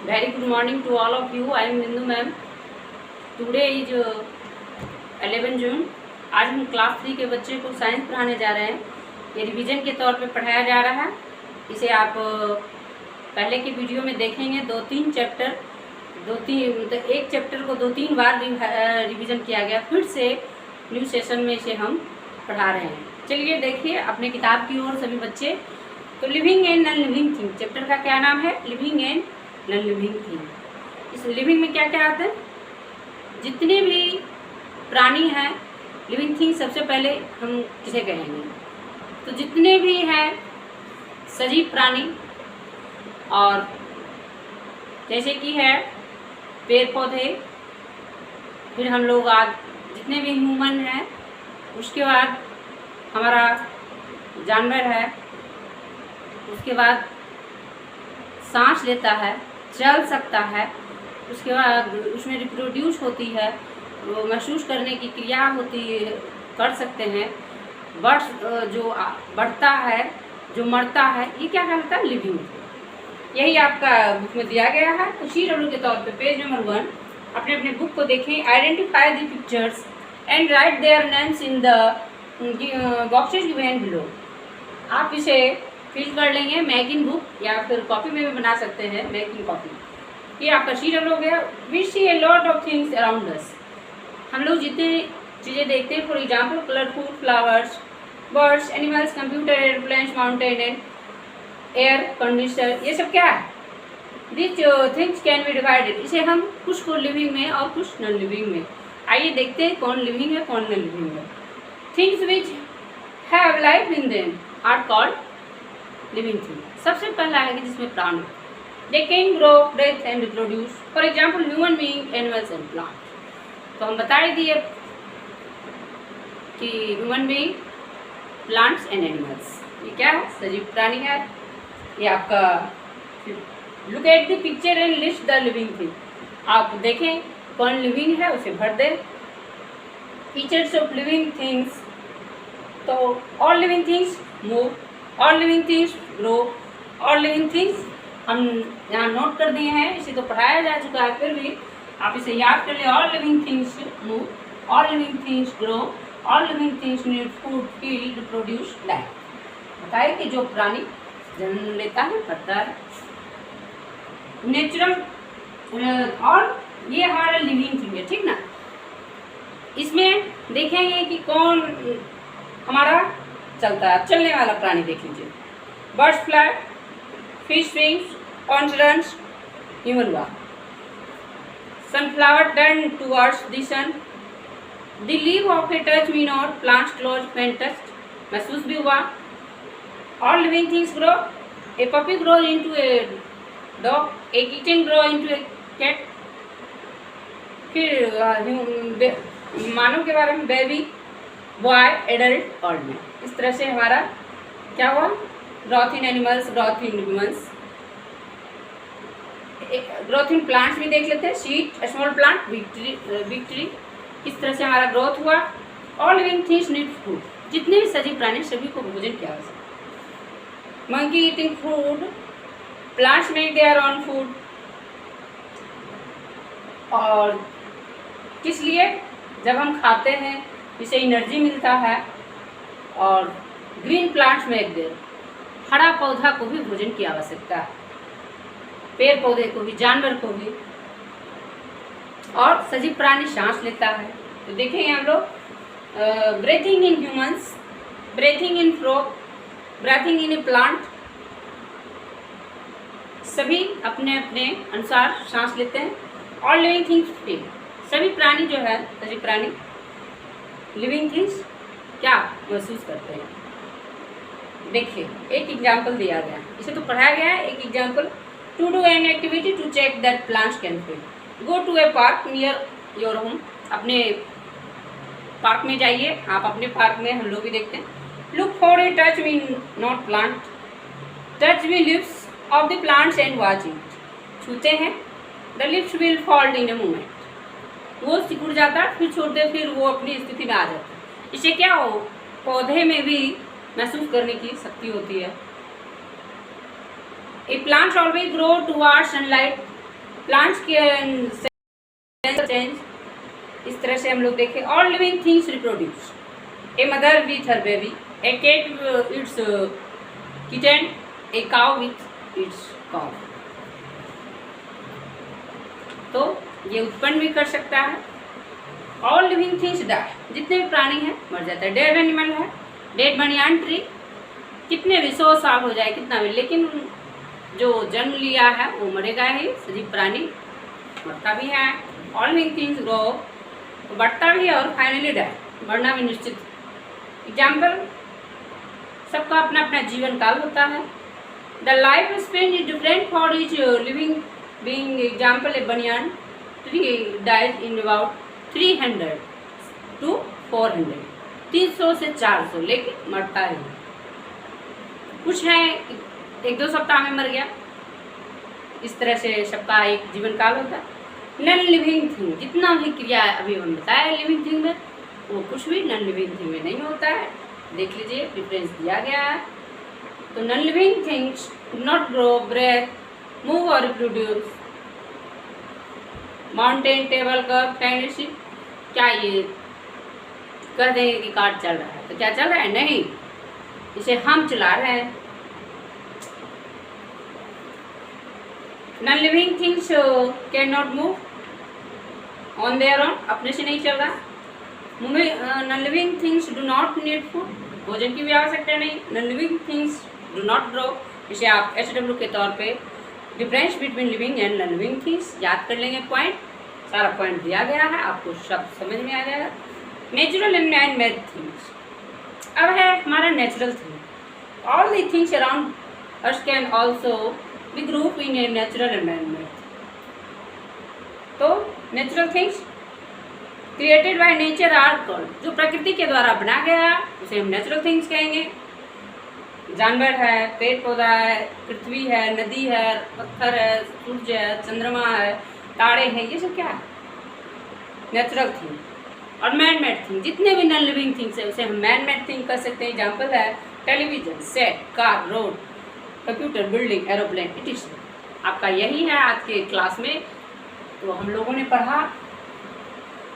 Very good morning to all of you. I am Bindu ma'am. Today is 11 June. आज हम class 3 के बच्चे को साइंस पढ़ाने जा रहे हैं। ये रिवीजन के तौर पे पढ़ाया जा रहा है। इसे आप पहले के वीडियो में देखेंगे। एक चैप्टर को 2-3 बार रिवीजन किया गया। फिर से न्यू सेशन में इसे हम पढ़ा रहे हैं। चलिए देखिए अपने किताब की ओर सभी बच्चे। तो living and non living thing chapter का क्या नाम है? Living and non living thing. इस लिविंग में क्या क्या आता है? जितने भी प्राणी हैं, लिविंग थिंग सबसे पहले हम किसे कहेंगे? तो जितने भी हैं सजीव प्राणी, और जैसे कि है पेड़ पौधे, फिर हम लोग आज जितने भी ह्यूमन हैं, उसके बाद हमारा जानवर है, उसके बाद सांस लेता है, चल सकता है, उसके बाद उसमें रिप्रोड्यूस होती है, वो महसूस करने की क्रिया होती कर सकते हैं। बर्ड्स जो बढ़ता है, जो मरता है, ये क्या कहलाता है? लिविंग। यही आपका बुक में दिया गया है। तो CW के तौर पे पेज नंबर 1 अपने अपने बुक को देखें। Identify the pictures and right their names in the boxes given below. आप इसे फिल कर लेंगे मैकिंग बुक, या फिर कॉपी में भी बना सकते हैं, मैकिंग कॉपी। ये आपका CW हो गया। We see a lot of things around us. हम लोग जितनी चीज़ें देखते हैं, for example colourful flowers, birds, animals, computer, aeroplanes, mountain and air conditioner, ये सब क्या है? This things can be divided. इसे हम कुछ को लिविंग में और कुछ नॉन लिविंग में। आइए देखते हैं कौन लिविंग है कौन नॉन लिविंग है। Things which have life in them are called living thing. सबसे पहला है कि जिसमें प्राण है। They can grow, breathe and reproduce. For example human being, animals and plant. तो हम बता ही दिए कि human being, plants and animals, ये क्या है? सजीव प्राणी है। ये आपका look at the picture and list the living thing. आप देखें कौन लिविंग है, उसे भर दें। Features of living things. तो all living things move, all living things grow, all living things हम यहाँ नोट कर दिए हैं। इसे तो पढ़ाया जा चुका है, फिर भी आप इसे याद कर लें। All living things move, all living things grow, all living things need food, feed, produce, life. बताए कि जो प्राणी जन्म लेता है, करता है, नेचुरल, और ये हमारा लिविंग थिंग है, ठीक ना। इसमें देखेंगे कि कौन हमारा चलता है। चलने वाला प्राणी देख लीजिए। Birds fly, fish swims, on runs, human walk. Sunflower turn towards the sun. The leave of a touch me not, plants close when touched, महसूस भी हुआ। All living things grow. A puppy grows into a dog. A kitten grows into a cat. फिर मानव के बारे में baby, boy, adult, old man. इस तरह से हमारा क्या हुआ? Growth in animals, growth in humans, growth in plants भी देख लेते हैं। Seed, small plant, big tree. इस तरह से हमारा ग्रोथ हुआ। All living things need food. जितने भी सजीव प्राणी सभी को भोजन की आवश्यकता। Monkey eating food, plants make their own food। और किस लिए? जब हम खाते हैं इससे एनर्जी मिलता है। और ग्रीन प्लांट्स मेक देयर, हरा पौधा को भी भोजन की आवश्यकता है, पेड़ पौधे को भी, जानवर को भी। और सजीव प्राणी सांस लेता है। तो देखेंगे हम लोग breathing in humans, breathing in frog, breathing in A plant. सभी अपने अपने अनुसार सांस लेते हैं। All living things feel. सभी प्राणी जो है, सभी प्राणी लिविंग थिंग्स क्या महसूस करते हैं। देखिए एक एग्जाम्पल दिया गया, इसे तो पढ़ाया गया है। एक example, to do an activity to check that plants can feel. Go to a park near your home. अपने पार्क में जाइए। आप अपने पार्क में, हम लोग भी देखते हैं। Look for a touch me not plant, touch me leaves of the plants and watch it। छूते हैं, the leaves will fall in a moment। वो सिकुड़ जाता है, फिर छोड़ दे, फिर वो अपनी स्थिति में आ जाता है। इसे क्या हो, पौधे में भी महसूस करने की शक्ति होती है। A plants always grow towards sunlight। Plants के चेंज, इस तरह से हम लोग देखें। All living things reproduce, a mother with her baby, a cat its kitten, a cow with its cow. तो ये उत्पन्न भी कर सकता है। ऑल लिविंग थिंग्स डाई, जितने भी प्राणी हैं मर जाता है। डेड एनिमल है, डेड बनियान ट्री, कितने भी 100 साल हो जाए कितना भी, लेकिन जो जन्म लिया है वो मरेगा ही। सजीव प्राणी मरता भी है। ऑल लिविंग थिंग्स ग्रो, बढ़ता भी है और फाइनली डाई, मरना भी निश्चित। एग्जाम्पल, सबका अपना अपना जीवन काल होता है। The life span is different for each living being. Example, a banyan tree dies in about 300 to 400, 300 से 400, लेकिन मरता है। कुछ है 1-2 सप्ताह में मर गया। इस तरह से सबका एक जीवन काल होता है। नॉन लिविंग थिंग, जितना भी क्रिया अभी हम बताया लिविंग थिंग में, वो कुछ भी नॉन लिविंग थिंग में नहीं होता है। देख लीजिए, डिफरेंस दिया गया है। तो non living things not grow, breathe, move और reproduce. Mountain, table, cup, candlestick, क्या ये कह देंगे कि कार चल रहा है तो क्या चल रहा है? नहीं, इसे हम चला रहे हैं। Non living things can not move on their own, अपने से नहीं चल रहा। Non living things do not need food, भोजन की भी आवश्यकता नहीं। Non living things do not grow, इसे आप HW के तौर पे difference between living and non living things याद कर लेंगे। पॉइंट, सारा पॉइंट दिया गया है, आपको सब समझ में आ जाएगा। Natural and man made things, अब है हमारा natural thing. All the things around us can also be group in a natural and man made. तो natural things created by nature are called, जो प्रकृति के द्वारा बना गया उसे हम नेचुरल थिंग्स कहेंगे। जानवर है, पेड़ पौधा है, पृथ्वी है, नदी है, पत्थर है, सूरज है, चंद्रमा है, तारे हैं, ये सब क्या है? Natural thing. और मैन मेड थिंग, जितने भी नॉन लिविंग थिंग्स है उसे हम मैन मेड थिंग कर सकते हैं। एग्जाम्पल है television, set, car, road, computer, building, aeroplane, इटिश। आपका यही है आज के क्लास में। तो हम लोगों ने पढ़ा,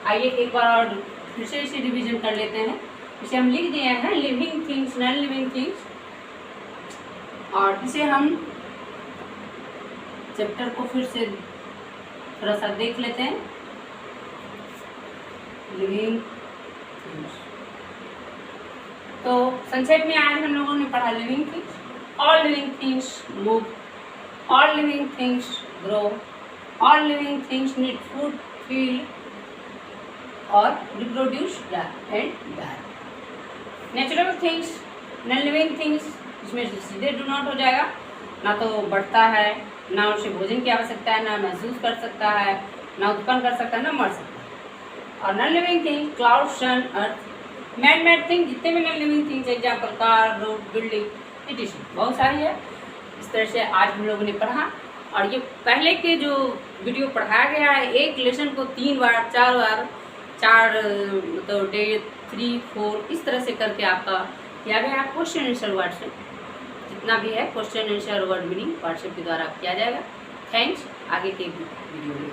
आइए एक बार और फिर से इसे रिविजन कर लेते हैं। इसे हम लिख दिए हैं living things, non living things, और इसे हम चैप्टर को फिर से थोड़ा सा देख लेते हैं। लिविंग थिंग्स, तो संक्षेप में आज हम लोगों ने पढ़ा living things. All living things move, all living things grow, all living things need food, feel और reproduce and die. Natural things, non living things, इसमें सीधे डू नॉट हो जाएगा। ना तो बढ़ता है, ना उसे भोजन की आवश्यकता है, ना महसूस कर सकता है, ना उत्पन्न कर सकता है, ना मर सकता है। और नॉन लिविंग थिंग क्लाउड, सन, अर्थ। मैन मेड थिंग, जितने भी non living things, example car, road, building, it बहुत सारी है। इस तरह से आज हम लोगों ने पढ़ा। और ये पहले के जो वीडियो पढ़ाया गया है, एक लेसन को 3 बार 4 बार 4 मतलब डे 3, 4 इस तरह से करके आपका किया गया। क्वेश्चन आंसर व्हाट्सएप जितना भी है, question answer word meaning WhatsApp के द्वारा किया जाएगा। थैंक्स। आगे के वीडियो में